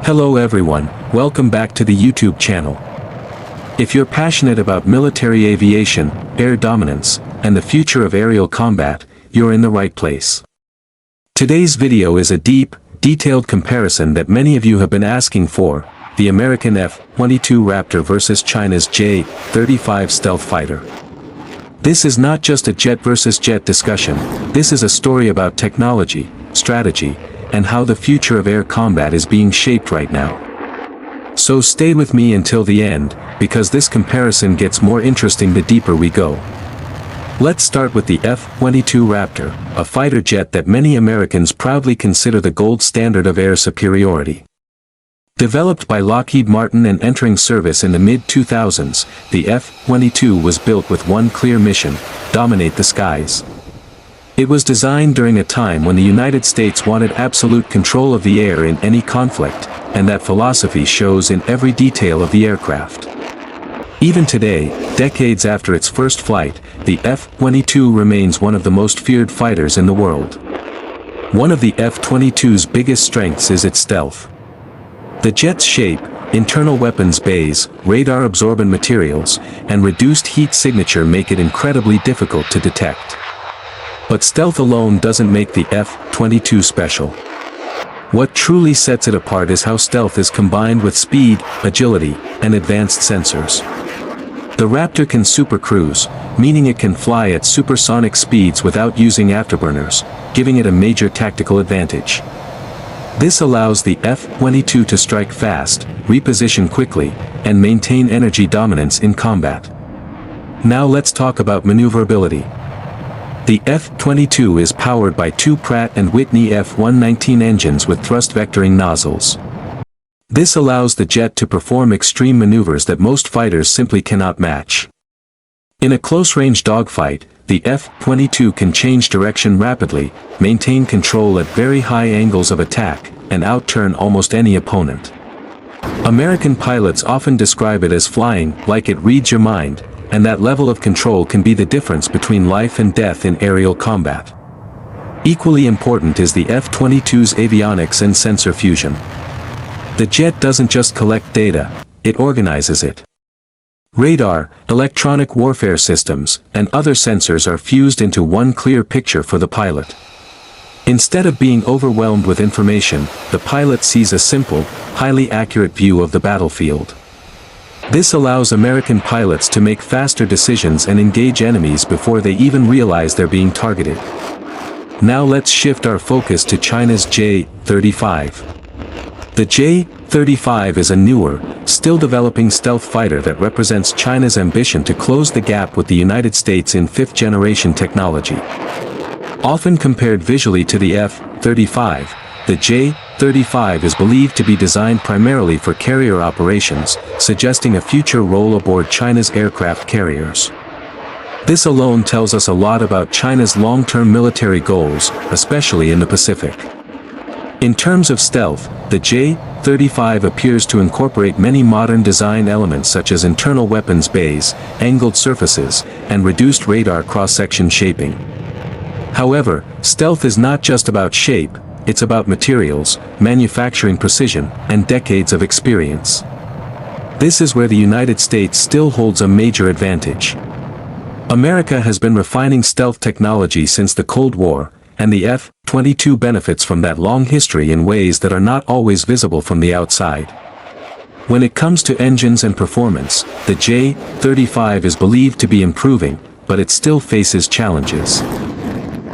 Hello everyone, welcome back to the YouTube channel. If you're passionate about military aviation, air dominance, and the future of aerial combat, you're in the right place. Today's video is a deep, detailed comparison that many of you have been asking for, the American F-22 Raptor versus China's J-35 stealth fighter. This is not just a jet versus jet discussion, this is a story about technology, strategy, and how the future of air combat is being shaped right now. So stay with me until the end, because this comparison gets more interesting the deeper we go. Let's start with the F-22 Raptor, a fighter jet that many Americans proudly consider the gold standard of air superiority. Developed by Lockheed Martin and entering service in the mid-2000s, the F-22 was built with one clear mission: dominate the skies. It was designed during a time when the United States wanted absolute control of the air in any conflict, and that philosophy shows in every detail of the aircraft. Even today, decades after its first flight, the F-22 remains one of the most feared fighters in the world. One of the F-22's biggest strengths is its stealth. The jet's shape, internal weapons bays, radar-absorbent materials, and reduced heat signature make it incredibly difficult to detect. But stealth alone doesn't make the F-22 special. What truly sets it apart is how stealth is combined with speed, agility, and advanced sensors. The Raptor can supercruise, meaning it can fly at supersonic speeds without using afterburners, giving it a major tactical advantage. This allows the F-22 to strike fast, reposition quickly, and maintain energy dominance in combat. Now let's talk about maneuverability. The F-22 is powered by two Pratt & Whitney F-119 engines with thrust vectoring nozzles. This allows the jet to perform extreme maneuvers that most fighters simply cannot match. In a close-range dogfight, the F-22 can change direction rapidly, maintain control at very high angles of attack, and outturn almost any opponent. American pilots often describe it as flying like it reads your mind, and that level of control can be the difference between life and death in aerial combat. Equally important is the F-22's avionics and sensor fusion. The jet doesn't just collect data, it organizes it. Radar, electronic warfare systems, and other sensors are fused into one clear picture for the pilot. Instead of being overwhelmed with information, the pilot sees a simple, highly accurate view of the battlefield. This allows American pilots to make faster decisions and engage enemies before they even realize they're being targeted. Now let's shift our focus to China's J-35. The J-35 is a newer, still developing stealth fighter that represents China's ambition to close the gap with the United States in fifth-generation technology. Often compared visually to the F-35, the J-35 is believed to be designed primarily for carrier operations, suggesting a future role aboard China's aircraft carriers. This alone tells us a lot about China's long-term military goals, especially in the Pacific. In terms of stealth, the J-35 appears to incorporate many modern design elements such as internal weapons bays, angled surfaces, and reduced radar cross-section shaping. However, stealth is not just about shape, it's about materials, manufacturing precision, and decades of experience. This is where the United States still holds a major advantage. America has been refining stealth technology since the Cold War, and the F-22 benefits from that long history in ways that are not always visible from the outside. When it comes to engines and performance, the J-35 is believed to be improving, but it still faces challenges.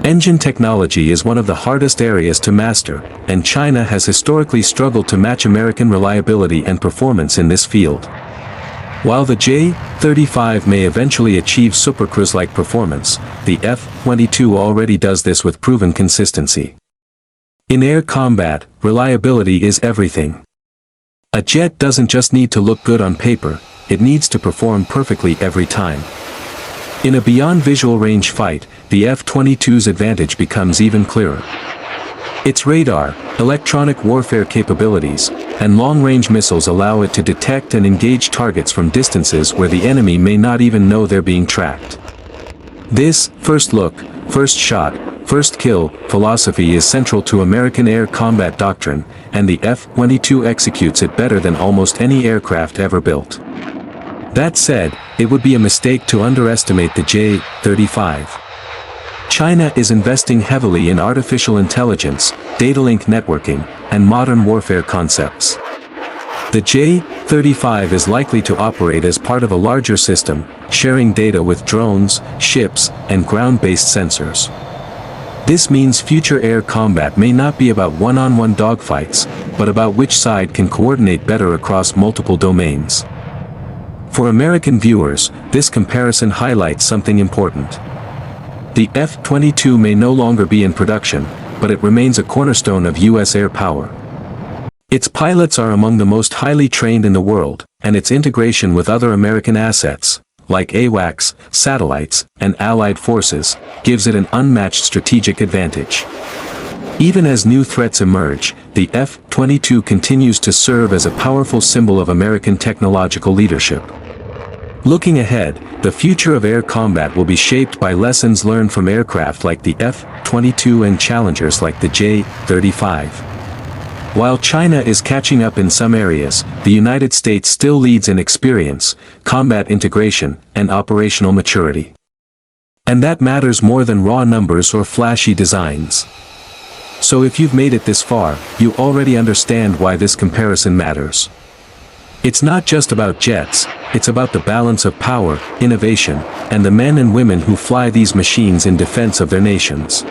Engine technology is one of the hardest areas to master, and China has historically struggled to match American reliability and performance in this field. While the J-35 may eventually achieve supercruise-like performance, the F-22 already does this with proven consistency. In air combat, reliability is everything. A jet doesn't just need to look good on paper, it needs to perform perfectly every time. In a beyond visual range fight, the F-22's advantage becomes even clearer. Its radar, electronic warfare capabilities, and long-range missiles allow it to detect and engage targets from distances where the enemy may not even know they're being tracked. This first look, first shot, first kill philosophy is central to American air combat doctrine, and the F-22 executes it better than almost any aircraft ever built. That said, it would be a mistake to underestimate the J-35. China is investing heavily in artificial intelligence, data link networking, and modern warfare concepts. The J-35 is likely to operate as part of a larger system, sharing data with drones, ships, and ground-based sensors. This means future air combat may not be about one-on-one dogfights, but about which side can coordinate better across multiple domains. For American viewers, this comparison highlights something important. The F-22 may no longer be in production, but it remains a cornerstone of U.S. air power. Its pilots are among the most highly trained in the world, and its integration with other American assets, like AWACS, satellites, and allied forces, gives it an unmatched strategic advantage. Even as new threats emerge, the F-22 continues to serve as a powerful symbol of American technological leadership. Looking ahead, the future of air combat will be shaped by lessons learned from aircraft like the F-22 and challengers like the J-35. While China is catching up in some areas, the United States still leads in experience, combat integration, and operational maturity. And that matters more than raw numbers or flashy designs. So if you've made it this far, you already understand why this comparison matters. It's not just about jets, it's about the balance of power, innovation, and the men and women who fly these machines in defense of their nations.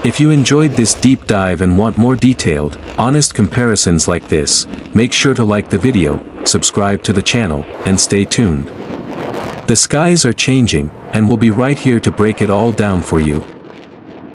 If you enjoyed this deep dive and want more detailed, honest comparisons like this, make sure to like the video, subscribe to the channel, and stay tuned. The skies are changing, and we'll be right here to break it all down for you.